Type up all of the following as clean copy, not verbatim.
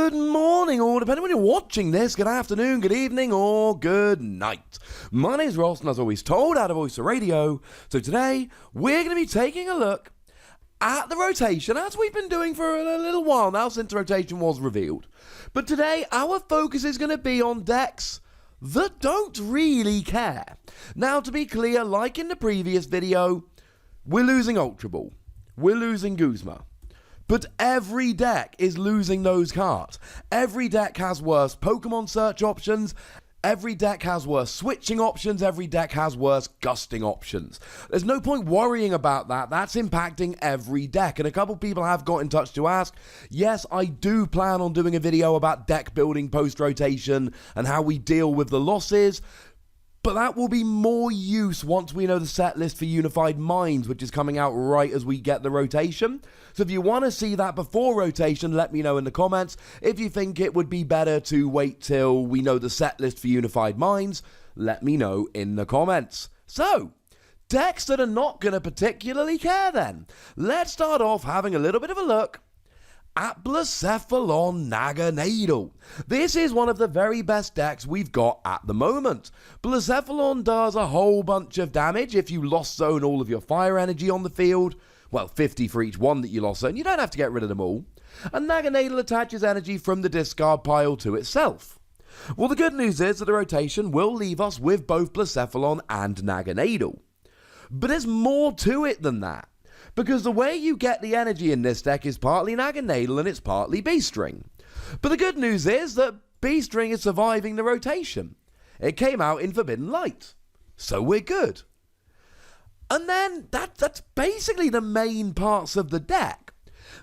Good morning, or depending when you're watching this, good afternoon, good evening, or good night. My name's Ross, and as always told, out of Voice of Radio. So today, we're going to be taking a look at the rotation, as we've been doing for a little while now, since the rotation was revealed. But today, our focus is going to be on decks that don't really care. Now, to be clear, like in the previous video, we're losing Ultra Ball. We're losing Guzma. But every deck is losing those cards. Every deck has worse Pokemon search options. Every deck has worse switching options. Every deck has worse gusting options. There's no point worrying about that. That's impacting every deck. And a couple people have got in touch to ask, yes, I do plan on doing a video about deck building post-rotation and how we deal with the losses. But that will be more use once we know the set list for Unified Minds, which is coming out right as we get the rotation. So if you want to see that before rotation, let me know in the comments. If you think it would be better to wait till we know the set list for Unified Minds, let me know in the comments. So, decks that are not going to particularly care then. Let's start off having a little bit of a look at Blacephalon Naganadel. This is one of the very best decks we've got at the moment. Blacephalon does a whole bunch of damage if you lost zone all of your fire energy on the field. Well, 50 for each one that you lost zone. You don't have to get rid of them all. And Naganadel attaches energy from the discard pile to itself. Well, the good news is that the rotation will leave us with both Blacephalon and Naganadel. But there's more to it than that. Because the way you get the energy in this deck is partly Naganadel and it's partly B-String. But the good news is that B-String is surviving the rotation. It came out in Forbidden Light. So we're good. And then that's basically the main parts of the deck.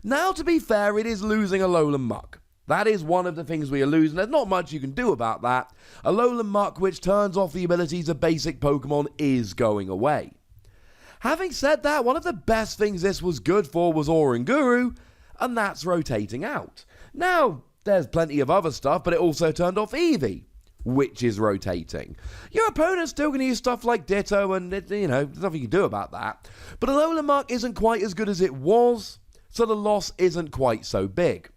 Now, to be fair, it is losing Alolan Muck. That is one of the things we are losing. There's not much you can do about that. Alolan Muck, which turns off the abilities of basic Pokemon, is going away. Having said that, one of the best things this was good for was Oranguru, and that's rotating out. Now, there's plenty of other stuff, but it also turned off Eevee, which is rotating. Your opponent's still going to use stuff like Ditto, and, there's nothing you can do about that. But Alolan Muck isn't quite as good as it was, so the loss isn't quite so big.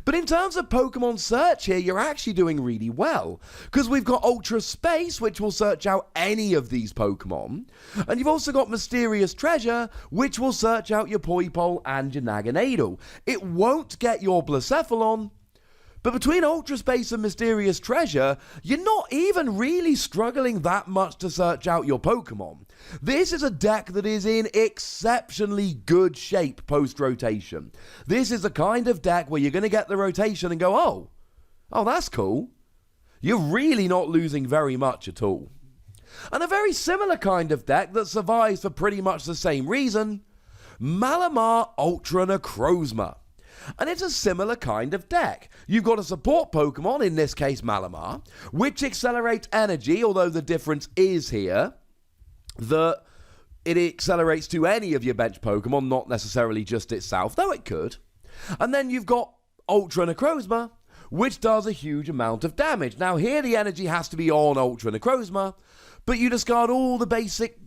But in terms of Pokemon search here, you're actually doing really well. Because we've got Ultra Space, which will search out any of these Pokemon. And you've also got Mysterious Treasure, which will search out your Poipole and your Naganadel. It won't get your Blacephalon. But between Ultra Space and Mysterious Treasure, you're not even really struggling that much to search out your Pokemon. This is a deck that is in exceptionally good shape post-rotation. This is the kind of deck where you're going to get the rotation and go, oh, that's cool. You're really not losing very much at all. And a very similar kind of deck that survives for pretty much the same reason, Malamar Ultra Necrozma. And it's a similar kind of deck. You've got a support Pokemon, in this case Malamar, which accelerates energy, although the difference is here that it accelerates to any of your bench Pokemon, not necessarily just itself, though it could. And then you've got Ultra Necrozma, which does a huge amount of damage. Now here the energy has to be on Ultra Necrozma, but you discard all the basic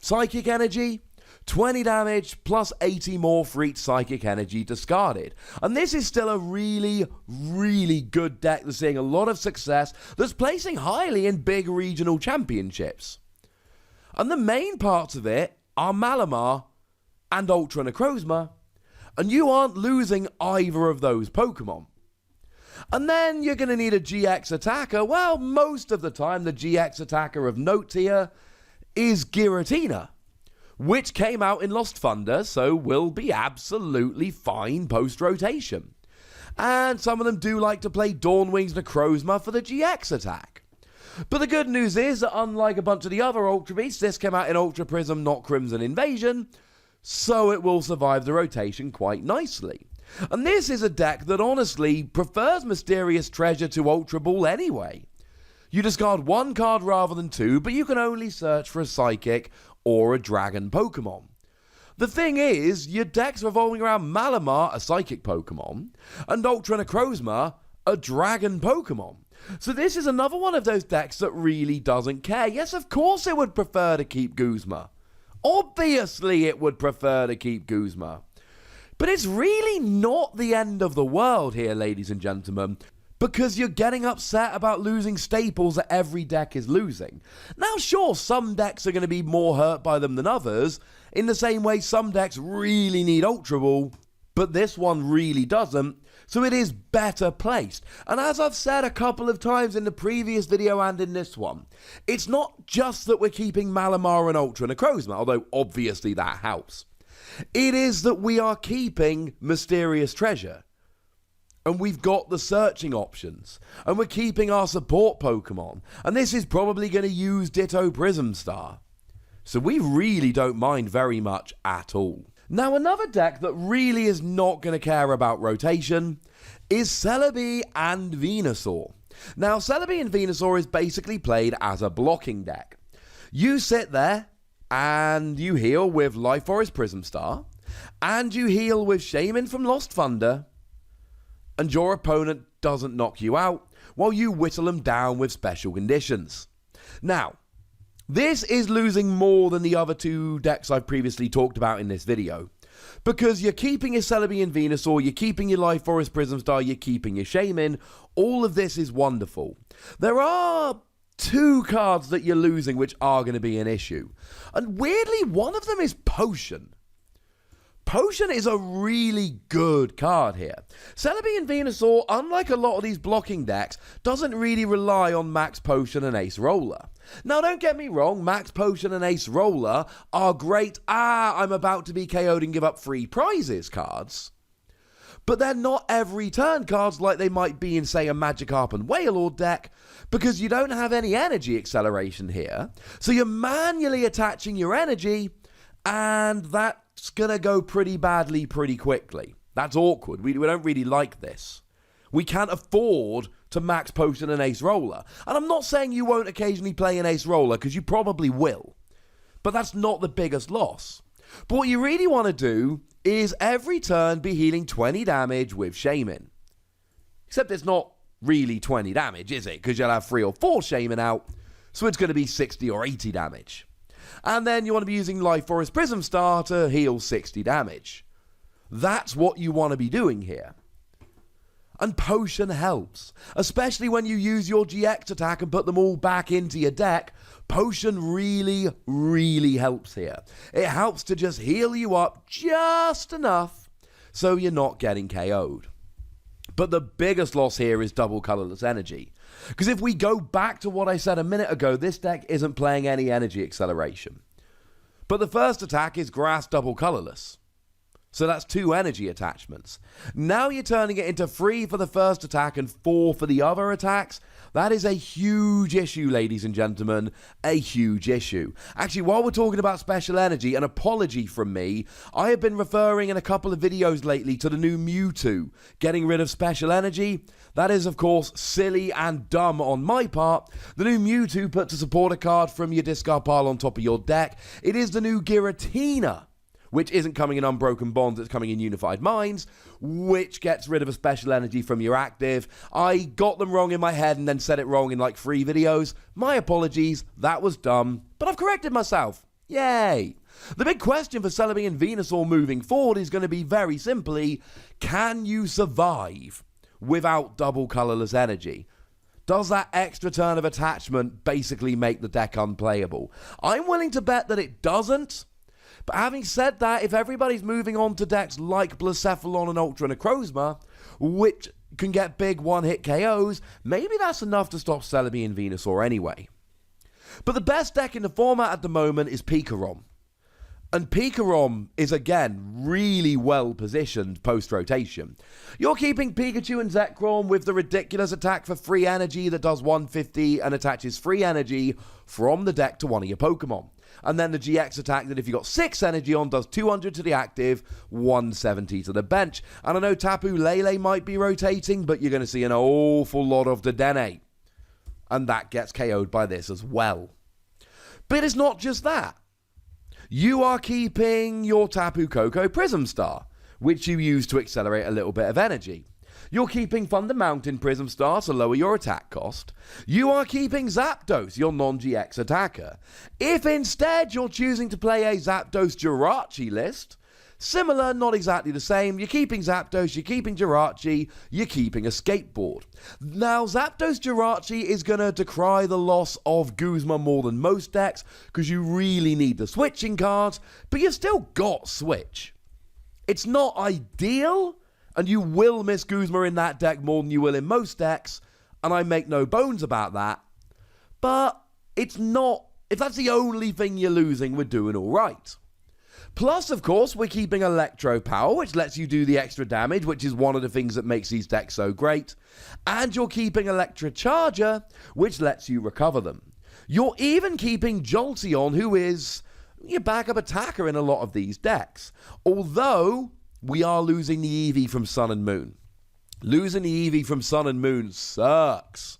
psychic energy, 20 damage plus 80 more for each psychic energy discarded. And this is still a really, really good deck that's seeing a lot of success, that's placing highly in big regional championships. And the main parts of it are Malamar and Ultra Necrozma, and you aren't losing either of those Pokemon. And then you're going to need a GX attacker. Well, most of the time the GX attacker of note here is Giratina, which came out in Lost Thunder, so will be absolutely fine post-rotation. And some of them do like to play Dawnwing's Necrozma for the GX attack. But the good news is that unlike a bunch of the other Ultra Beasts, this came out in Ultra Prism, not Crimson Invasion, so it will survive the rotation quite nicely. And this is a deck that honestly prefers Mysterious Treasure to Ultra Ball anyway. You discard one card rather than two, but you can only search for a Psychic or a Dragon Pokemon. The thing is, your deck's revolving around Malamar, a Psychic Pokemon, and Ultra Necrozma, a Dragon Pokemon. So this is another one of those decks that really doesn't care. Yes, of course it would prefer to keep Guzma. Obviously it would prefer to keep Guzma. But it's really not the end of the world here, ladies and gentlemen, because you're getting upset about losing staples that every deck is losing. Now, sure, some decks are going to be more hurt by them than others, in the same way some decks really need Ultra Ball, but this one really doesn't, so it is better placed. And as I've said a couple of times in the previous video and in this one, it's not just that we're keeping Malamar and Ultra Necrozma, although obviously that helps. It is that we are keeping Mysterious Treasure. And we've got the searching options. And we're keeping our support Pokemon. And this is probably going to use Ditto Prism Star. So we really don't mind very much at all. Now, another deck that really is not going to care about rotation is Celebi and Venusaur. Now, Celebi and Venusaur is basically played as a blocking deck. You sit there and you heal with Life Forest Prism Star, and you heal with Shaman from Lost Thunder, and your opponent doesn't knock you out while you whittle them down with special conditions. Now, this is losing more than the other two decks I've previously talked about in this video, because you're keeping your Celebi and Venusaur, you're keeping your Life Forest Prism Star, you're keeping your Shaman. All of this is wonderful. There are two cards that you're losing which are going to be an issue, and weirdly one of them is Potion. Potion is a really good card here. Celebi and Venusaur, unlike a lot of these blocking decks, doesn't really rely on Max Potion and Ace Roller. Now, don't get me wrong, Max Potion and Ace Roller are great, I'm about to be KO'd and give up free prizes cards. But they're not every turn cards like they might be in, say, a Magikarp and Wailord deck, because you don't have any energy acceleration here. So you're manually attaching your energy, and that's going to go pretty badly pretty quickly. That's awkward. We don't really like this. We can't afford to Max Potion and Ace Roller. And I'm not saying you won't occasionally play an Ace Roller, because you probably will. But that's not the biggest loss. But what you really want to do is every turn be healing 20 damage with Shaman. Except it's not really 20 damage, is it? Because you'll have 3 or 4 Shaman out, so it's going to be 60 or 80 damage. And then you want to be using Life Forest Prism Star to heal 60 damage. That's what you want to be doing here. And Potion helps, especially when you use your GX attack and put them all back into your deck. Potion really, really helps here. It helps to just heal you up just enough so you're not getting KO'd. But the biggest loss here is double colorless energy. Because if we go back to what I said a minute ago, this deck isn't playing any energy acceleration. But the first attack is Grass double colorless. So that's 2 energy attachments. Now you're turning it into 3 for the first attack and 4 for the other attacks. That is a huge issue, ladies and gentlemen. A huge issue. Actually, while we're talking about special energy, an apology from me. I have been referring in a couple of videos lately to the new Mewtwo getting rid of special energy. That is, of course, silly and dumb on my part. The new Mewtwo puts a supporter card from your discard pile on top of your deck. It is the new Giratina, which isn't coming in Unbroken Bonds, it's coming in Unified Minds, which gets rid of a special energy from your active. I got them wrong in my head and then said it wrong in like 3 videos. My apologies, that was dumb, but I've corrected myself. Yay! The big question for Celebi and Venusaur moving forward is going to be very simply, can you survive without double colorless energy? Does that extra turn of attachment basically make the deck unplayable? I'm willing to bet that it doesn't. But having said that, if everybody's moving on to decks like Blacephalon and Ultra Necrozma, which can get big one-hit KOs, maybe that's enough to stop Celebi and Venusaur anyway. But the best deck in the format at the moment is PIKACHU. And PIKACHU is, again, really well positioned post-rotation. You're keeping Pikachu and ZEKROM with the ridiculous attack for free energy that does 150 and attaches free energy from the deck to one of your Pokemon. And then the GX attack that if you got 6 energy on does 200 to the active, 170 to the bench. And I know Tapu Lele might be rotating, but you're going to see an awful lot of Dedenne. And that gets KO'd by this as well. But it's not just that. You are keeping your Tapu Koko Prism Star, which you use to accelerate a little bit of energy. You're keeping Thunder Mountain Prism Star to lower your attack cost. You are keeping Zapdos, your non-GX attacker. If instead you're choosing to play a Zapdos Jirachi list, Similar, not exactly the same. You're keeping Zapdos, you're keeping Jirachi, you're keeping a skateboard. Now, Zapdos Jirachi is going to decry the loss of Guzma more than most decks, because you really need the switching cards, but you've still got Switch. It's not ideal, and you will miss Guzma in that deck more than you will in most decks, and I make no bones about that. But it's not, if that's the only thing you're losing, we're doing all right. Plus, of course, we're keeping Electro Power, which lets you do the extra damage, which is one of the things that makes these decks so great. And you're keeping Electro Charger, which lets you recover them. You're even keeping Jolteon, who is your backup attacker in a lot of these decks. Although, we are losing the Eevee from Sun and Moon. Losing the Eevee from Sun and Moon sucks,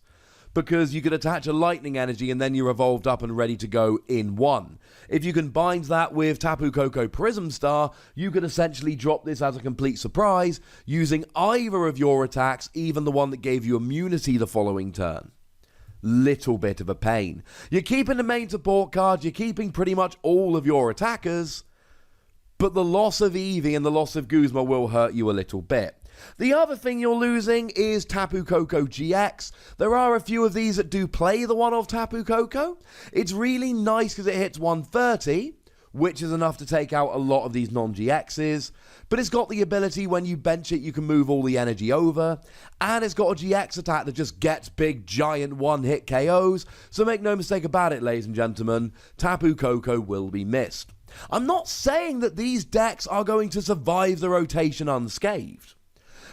because you can attach a lightning energy and then you're evolved up and ready to go in one. If you combine that with Tapu Koko Prism Star, you can essentially drop this as a complete surprise using either of your attacks, even the one that gave you immunity the following turn. Little bit of a pain. You're keeping the main support cards, you're keeping pretty much all of your attackers, but the loss of Eevee and the loss of Guzma will hurt you a little bit. The other thing you're losing is Tapu Koko GX. There are a few of these that do play the one of Tapu Koko. It's really nice because it hits 130, which is enough to take out a lot of these non-GXs. But it's got the ability, when you bench it, you can move all the energy over. And it's got a GX attack that just gets big, giant one-hit KOs. So make no mistake about it, ladies and gentlemen, Tapu Koko will be missed. I'm not saying that these decks are going to survive the rotation unscathed,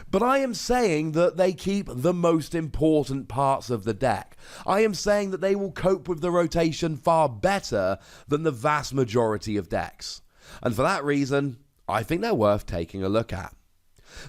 but I am saying that they keep the most important parts of the deck. I am saying that they will cope with the rotation far better than the vast majority of decks. And for that reason, I think they're worth taking a look at.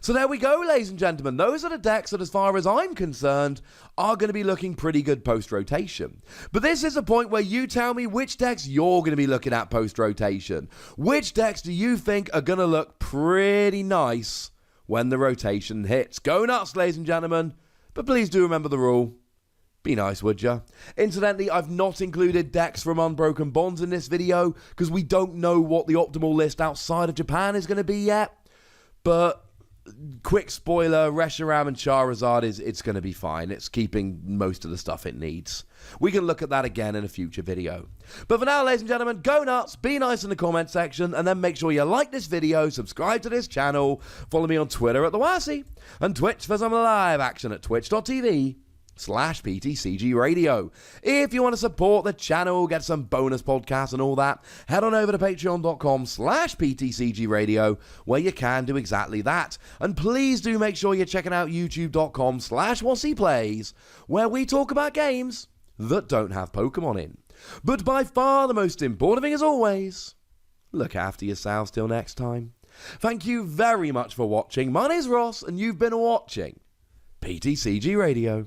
So there we go, ladies and gentlemen. Those are the decks that, as far as I'm concerned, are going to be looking pretty good post-rotation. But this is a point where you tell me which decks you're going to be looking at post-rotation. Which decks do you think are going to look pretty nice when the rotation hits? Go nuts, ladies and gentlemen, but please do remember the rule. Be nice, would ya? Incidentally, I've not included decks from Unbroken Bonds in this video, because we don't know what the optimal list outside of Japan is going to be yet. But quick spoiler, Reshiram and Charizard, it's going to be fine. It's keeping most of the stuff it needs. We can look at that again in a future video. But for now, ladies and gentlemen, go nuts, be nice in the comment section, and then make sure you like this video, subscribe to this channel, follow me on Twitter at The Wassy, and Twitch for some live action at twitch.tv/PTCGRadio. If you want to support the channel, get some bonus podcasts and all that, head on over to patreon.com/PTCGRadio, where you can do exactly that. And please do make sure you're checking out youtube.com/WassyPlays, where we talk about games that don't have Pokemon in. But by far the most important thing, as always, look after yourselves till next time. Thank you very much for watching. My name's Ross, and you've been watching PTCG Radio.